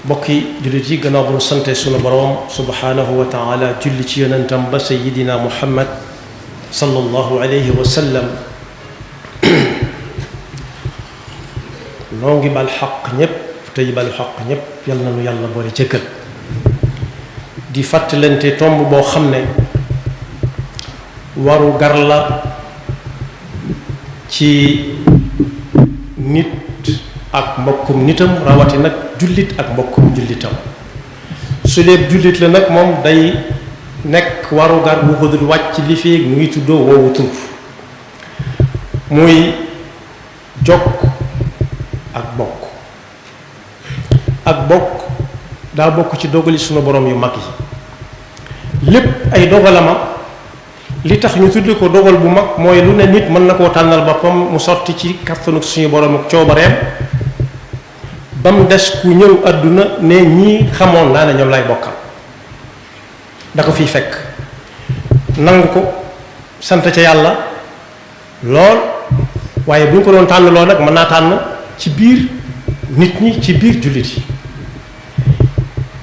bokki jullit yi gannaaw bu nu sante sunu boroom subhanahu wa taala julli ci yonentam ba sayidina muhammad sallallahu alayhi wa sallam noo ngi bal xaq ñépp tey balu xaq ñépp yal na nu yàlla boole jëkkal di fàttalante tomb boo xam ne waru gar la ci nit ak mbokkum nitam rawati nag jullit ak mbokkum jullitam su dee jullit la nag moom day nekk warugar bu ko dul wàcc li fi mu ngi tuddoo woowu tur muy jokk ak bokk daa bokk ci dogali sunu borom yu mag yi lépp ay dogalama li tax ñu tudde ko dogal bu mag mooy lu ne nit mën na koo tànnal boppam mu sotti ci kattanu suñu borom ak coobareem ba mu des ku ñëw àdduna ne ñii xamoon naa ne ñoom lay bokkal da ko fiy fekk nangu ko sant ca yàlla lool waaye bu ñu ko doon tànn lool nag mën naa tànn ci biir nit ñi ci biir jullit yi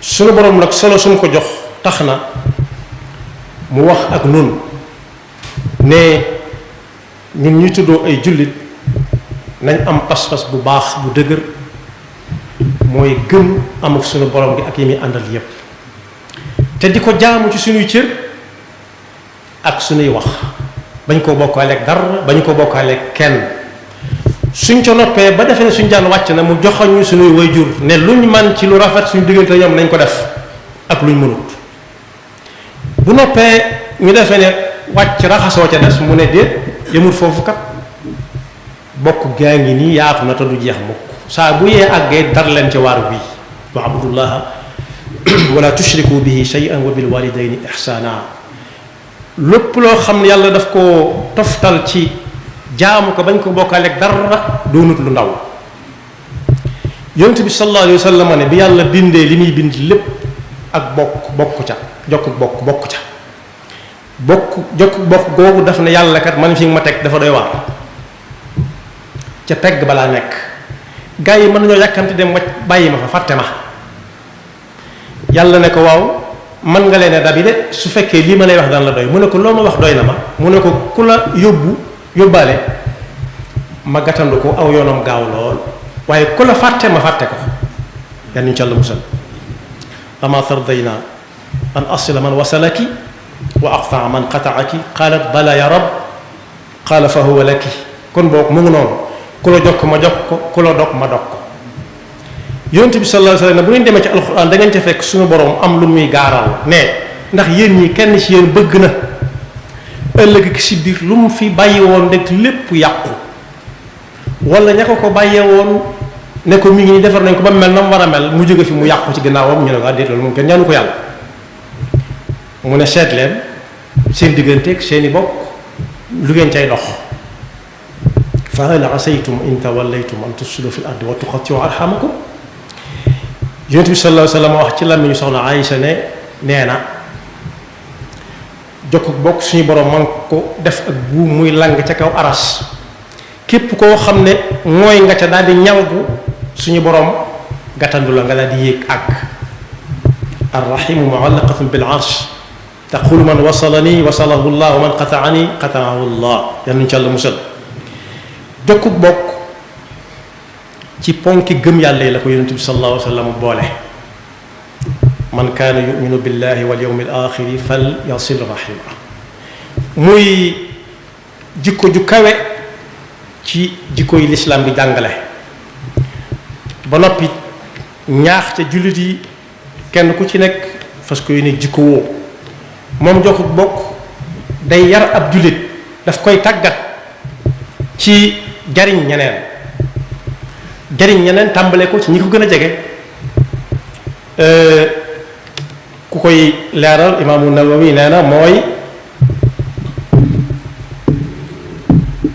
sunu borom nag solo suñ ko jox tax na mu wax ak nun ne ñun ñuy tuddoo ay jullit nañ am pas-pas bu baax bu dëgër mooy gëm am ak sunu borom gi ak yi muy àndal yépp te di ko jaamu ci sunuy cër ak sunuy wax bañ koo bokkaaleeg dara bañ ko bokkaaleeg kenn suñ ca noppee ba defee ne suñ jaan wàcc na mu joxoñ ñu sunuy wayjur ne luñ man ci lu rafet suñ diggante ñoom nañ ko def ak luñ mënut bu noppee ñu defee ne wàcc raxasoo ca des mu ne déet yëmul foofu kat bokk gaa ngi nii yaatu na te du jeex mukk saa bu yee àggee dar leen ci waaru bii wa abudullaha wala tushriku bihi shay'an wa bil walidayni ihsana lépp loo xam ne yàlla daf ko toftal ci jaamu ko bañ ko bokkaaleeg dara doonut lu ndaw yonent bi sallallahu alayhi wa sallam ne bi yàlla bindee li muy bind lépp ak bokk ca jokk bokk ca jokk bokk googu daf ne yàlla kat man fi ma teg dafa doy waar ca pegg balaa nekk gaa yi mën nañoo yàkkamti dem wacc bàyyi ma fa fàtte ma yàlla ne ko waaw mën nga leen a dabi de su fekkee lii ma lay wax daan la doy mu ne ko loo ma wax doy na ma mu ne ko ku la yóbbaale ma gàttandu ko aw yoonam gaaw lool waaye ku la fàtte ma fàtte ko yal nañu ci Yàlla musal ama tardayna an asila man wasalaki wa aqtaa man qataaki qaalat bala ya rab qaala fa huwa laki kon boog mu ngi noonu ku la jokk ma jokk ko ku la dog ma dog ko yonent bi sallallahu alayhi wa sallam bu ngeen demee ci alxuraan da ngeen ca fekk suñu borom am lu muy gaaral ne ndax yéen ñi kenn ci yéen bëgg na ëllëg si biir lu mu fi bàyyi woon rek lépp yàqu wala ña ko bàyyee woon ne ko mi ngi defar nañ ko ba mel na mu war a mel mu jóge fi mu yàqu ci gannaawam ñu ne ko déet loolu moom kenn ñaanu ko yàlla mu ne seet leen seen digganteeg seeni bokk lu ngeen cay dox fa hal asaytum in tawallaytum an tufsidu fil ardi wa tuqatti'u arhamakum yonent bi sallallahu alayhi wa sallam wax ci làmmiñu soxna Aïcha ne nee na jokk bokk suñu borom man ko def ak buum muy lang ca kaw aras képp koo xam ne mooy nga ca daal di ñangu suñu borom gàttandu la nga daal di yéeg àgg arrahimu muallaqatun bil arsh taqulu man wasalani wasalahu llah wa man qataani qataahu llah yal nañu ci Yàlla musal jokk bokk ci ponki gëm yàlla yi la ko yonent bi sallallahu alayhi wa sallam boole man kaana yuminu billahi wal yawmil axiri fal yasil rahima muy jikko ju kawe ci jikko yi lislaam bi jàngale ba noppi ñaax ca jullit yi kenn ku ci nekk fas ko yéene jikko woo moom jokk bokk day yar ab jullit daf koy tàggat ci jariñ ñeneen tàmbale ko ci ñi ko gën a jege ku koy leeral imaamu Nawawi nee na mooy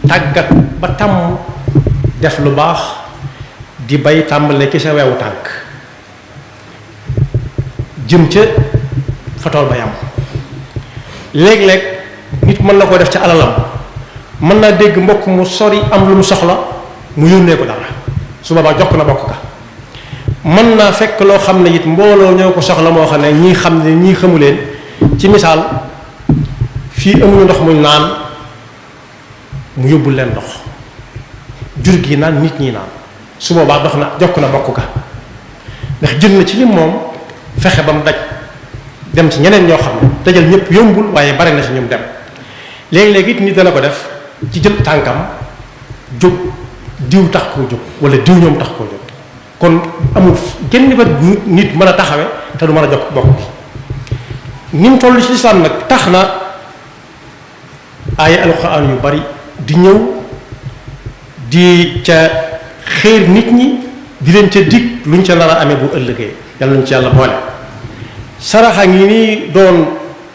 tàggat ba tàmm def lu baax di bay tàmbale ki sa wewu tànk jëm ca fa tool ba yam léeg-léeg nit mën na koo def ca alalam mën naa dégg mbokk mu sori am lu mu soxla mu yónnee ko dara su boobaa jokk na bokk ka mën naa fekk loo xam ne it mbooloo ñoo ko soxla moo xam ne ñii xam ne ñii xamu leen ci misaal fii amuñu ndox muñ naan mu yóbbul leen ndox jur gi naan nit ñi naan su boobaa dox na jokk na bokk ga ndax jël na ci lim moom fexe ba mu daj dem ci ñeneen ñoo xam ne dajal ñëpp yombul waaye bari na ci ñoom dem léegi-léegi it nit dana ko def ci jël tànkam jóg diw tax koo jóg wala diw ñoom tax koo jóg kon amul genn bët gu nit mën a taxawe te du mën a jokk bokk bi ni mu toll ci lislaam nag tax na ay alxuraan yu bari di ñëw di ca xéer nit ñi di leen ca dig luñ ca nar a amee bu ëllëgee yàlla nañ ci yàlla boole saraxa ngi nii doon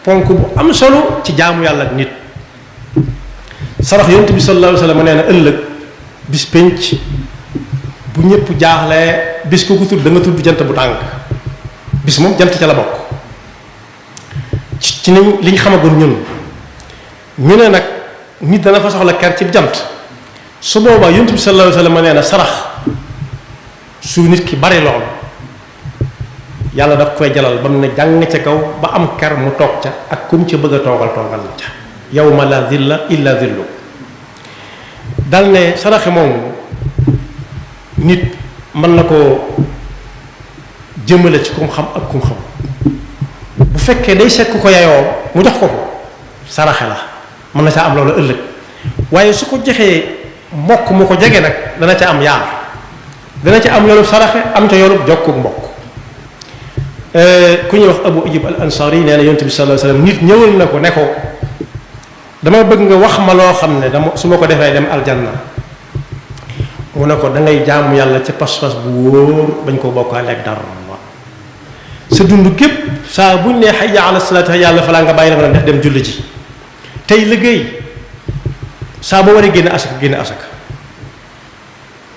ponk bu am solo ci jaamu yàlla ak nit sarax yonent bi sallallahu alayhi wa sallam nee na ëllëg bis pénc bu ñëpp jaaxlee bis ko tudd da nga tudd jant bu tànk bis moom jant ca la bokk ci niñ liñ xamagoon ñun ñu ne nag nit dana fa soxla ker ci jant su boobaa yonent bi sallallahu alayhi wa sallam nee na sarax su nit ki bari lool yàlla daf koy jalal ba mu ne jàng ca kaw ba am ker mu toog ca ak kum ca bëgg a toogal ca yawma la zilla illa zillu dal ne saraxe moomu nit mën na koo jëmale ci kum xam ak kum xam bu fekkee day sekk ko yayoo mu jox ko saraxe la mën na caa am loolu ëllëg waaye su ko joxee mbokk mu ko jege nag dana ca am yaar dana ca am yoolub saraxe am ca yoolub jokkuk mbokk ku ñuy wax Abu Ayyub al Ansari nee na yonent bi sallallahu alayhi wasallam nit ñëwal na ko ne ko dama bëgg nga wax ma loo xam ne dama su ma ko defee dem aljanna mu ne ko da ngay jaamu yàlla ca pas-pas bu wóor bañ koo bokkaale ak dara sa dund gépp saa buñ nee hayya ala salaat hayya ala falaa nga bàyyi la nga def dem julli ji tey liggéey saa boo waree génne asaka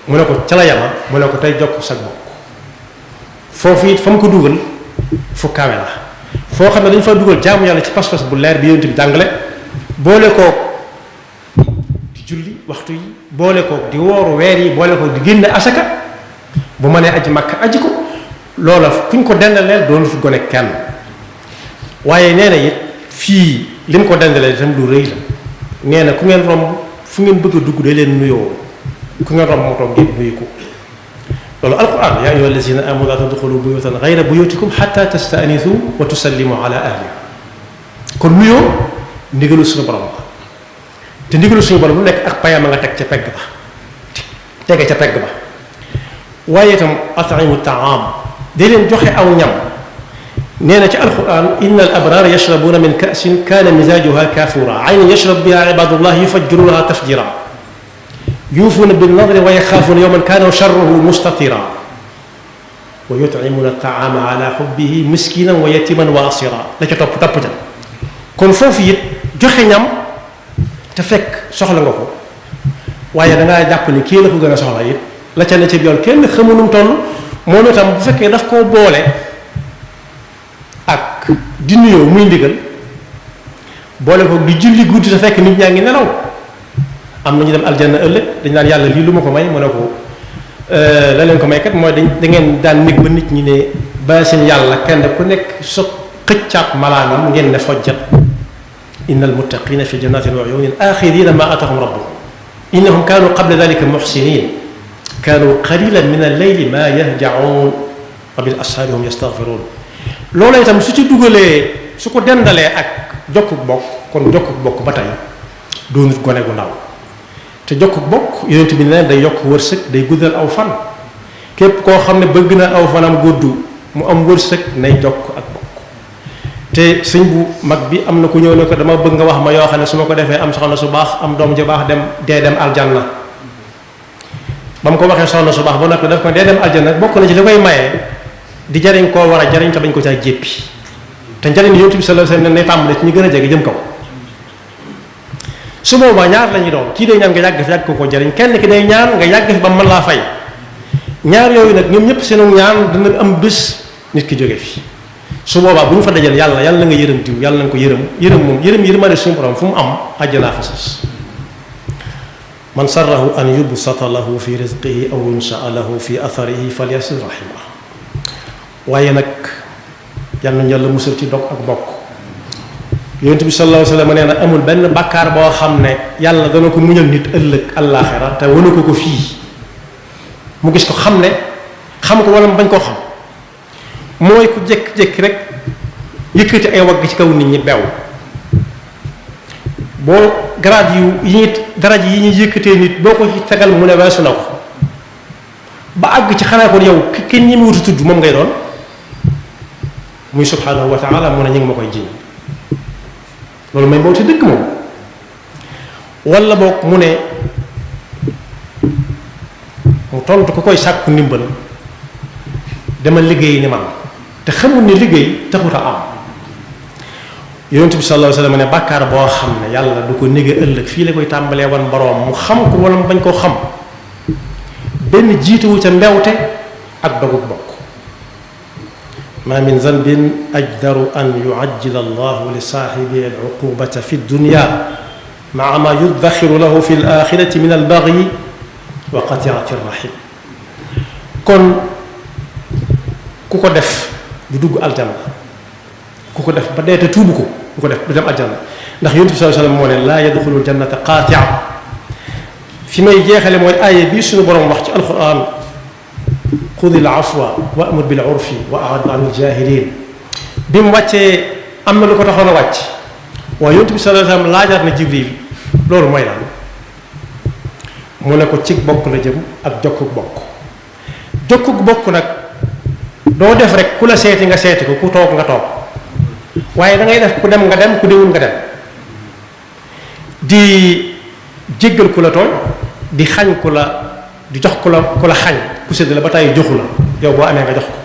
mu ne ko ca la yama mu ne ko tey jokk sag bokk foofu it fa mu ko dugal fu kawe la foo xam ne dañu fa dugal jaamu yàlla ci pas-pas bu leer bi yonent bi jàngale boole koog di julli waxtu yi boole koog di wooru weer yi boole koog di génne asaka bu mënee aji makka aji ko loola kuñ ko dendaleel doonu fi gone kenn waaye nee na it fii li mu ko dendalee itam lu rëy la nee na ku ngeen romb fu ngeen bëgg a dugg day leen nuyoo ku ngeen romb moo toog ngeen nuyu ko loolu alquran yaa ayyuha allazina amanu la tadxulu buyutan gayra buyutikum xatta tastanisu wa tusallimu ala ahliha kon nuyoo ndigalu suñu borom la te ndigalu suñu borom lu nekk ak payama nga teg ca pegg ba tege ca pegg ba waaye itam at'imu taam day leen joxe aw ñam nee na ci alquran inna al abrara yashrabuna min ka'sin kana mizajuha kafura aynan yashrab biha ibadullah yufajjirunaha tafjira yuufuuna bin nadri wa yaxaafuuna yawman kaana sharruhu mustatira wa yut'imuna taama ala xubbihi miskinan wa yatiman wa asira la ca topp ca kon foofu it joxe ñam te fekk soxla nga ko waaye dangaa jàpp ni kii la ko gën a soxla it la ca ne ci biir kenn xamu nu mu toll moom itam bu fekkee daf koo boole ak di nuyoo muy ndigal boole ko di julli guddi te fekk nit ñaa ngi nelaw am na ñu dem aljanna ëllëg dañ naan yàlla lii lu ma ko may mu ne ko la leen ko may kat mooy da ngeen daan nekk ba nit ñi ne ba seen yàlla kenn ku nekk so xëccaat malaanam ngeen ne fojjat inna almuttaqina fi jannatin wa uyunin axirina ma atahum rabbuhum innahum kanu qabla dalika muxsinin kanu qalilan min alleyli ma yahjaun wa bil ashaari hum yastaghfirun loolu itam su ci dugalee su ko dendalee ak jokkuk bokk kon jokkuk bokk ba tey doonut gone gu ndaw te jokkuk bokk yonent bi ne day yokk wërsëg day guddal aw fan képp koo xam ne bëgg na aw fanam gudd mu am wërsëg nay jokk ak bokk te sëñ bu mag bi am na ku ñëw ne ko dama bëgg nga wax ma yoo xam ne su ma ko defee am soxna su baax am doom ju baax dem aljanna ba mu ko waxee soxna su baax ba noppi daf ko dee dem aljanna bokk na ci li koy maye di jariñ koo war a jariñ te bañ ko caa jéppi te njariñ yonent bi sallallahu alayhi wasallam ne tàmbale ci ñu gën a jege jëm kaw su boobaa ñaar la ñuy doon kii day ñaan nga yàgg fi yàgg ko jariñ kenn ki day ñaan nga yàgg fi ba mën laa fay ñaar yooyu nag ñoom ñëpp seenu ñaan dana am bés nit ki jóge fi su boobaa bu ñu fa dajal yàlla na nga yërëm diw yàlla na nga ko yërëm moom yërëmale suñu borom fu mu am àjjanaa fa sas man sarrahu an yubsata lahu fi rizqihi aw yunsaa lahu fi atharihi falyasir rahima waaye nag yal nañu yàlla musal ci dog ak bokk. yonent bi sallallahu alayhi wa sallam nee na amul benn bàkkaar boo xam ne yàlla dana ko muñal nit ëllëg àllaaxira te wane ko fii mu gis ko xam ko wala mu bañ koo xam mooy ku jékki-jékki rek yëkkati ay wagg ci kaw nit ñi bew boo grade daraj yi ñuy yëkkatee nit boo ko ci tegal mu ne weesu na ko ba àgg ci xanaa kon yow kenn ñi mu wutu tudd moom ngay doon muy subhanahu wa taala mu ne ñu ngi ma koy jiñ loolu may mbawti dëkk moom. wala boog mu ne mu tontu ko koy sàkku ndimbal dama liggéey ni man te xamul ne liggéey taxut a am. yonent bi sallallahu alayhi wa sallam ne bàkkaar boo xam ne yàlla du ko nége ëllëg fii la koy tàmbalee wan boroom mu xam ko wala mu bañ koo xam benn jiituwu ca mbewte ak dogug bokk. ma min zanbin ajdaru an yuajjila allahu li saaxibi al-uqubata fi dunya maa ma yuddaxiru lahu fi al-axirati min al-bagyi wa qatiati rahim. kon ku ko def du dugg aljanna ku ko def ba dee te tuubu ko du ko def du dem aljanna ndax yonent bi sallallahu alayhi wa sallam moo ne laa yadxulu jannata qaatia. fi may jeexale mooy aaya bii suñu borom wax ci alquran xudil afwa wa amur bil urfi wa a'rid anil jaahiliin bi mu wàccee am na lu ko taxoon a wàcc waaye yonent bi sallallahu alayhi wa sallam laajaat na Jibril loolu mooy lan mu ne ko cig bokk la jëm ak jokkuk bokk nag doo def rek ku la seeti nga seeti ko ku toog nga toog waaye da ngay def ku dem nga dem ku déwul nga dem di jéggal ku la tooñ di xañ ku la di jox ku la xañ ku sédd la ba tàyyi joxu la yow boo amee nga jox ko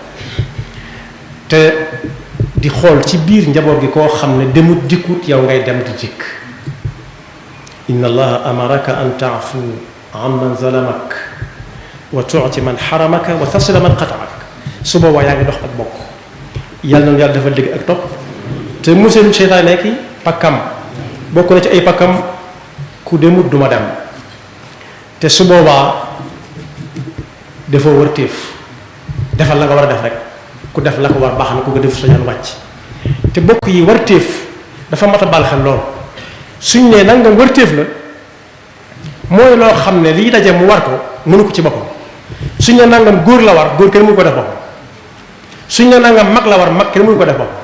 te di xool ci biir njaboot gi koo xam ne demut dikkut yow ngay dem di dikk. inna allaha amaraka an taafu an man zalamak wa tuuti man xaramaka wa tasila man qataak su boobaa yaa ngi dox ak bokk. yàlla na yàlla dafa dégg ak topp te musal seytaane ki pakkam bokk na ci ay pakkam ku demut duma dem te su boobaa dafa wërteef defal la nga war a def rek ku def la ko war baax na ku ko def sa ñaan wàcc te bokk yi wërteef dafa mat a bal xel lool suñ nee nangam wërteef la mooy loo xam ne lii daje mu war ko mënu ko ci boppam suñ ne nangam góor la war góor kenn mënu ko def boppam suñ ne nangam mag la war mag kenn mënu ko def boppam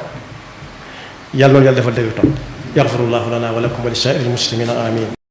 yàlla noonu yàlla dafa dëgg topp yaxfirullahu lana wa lakum wa li saa'iril muslimina amin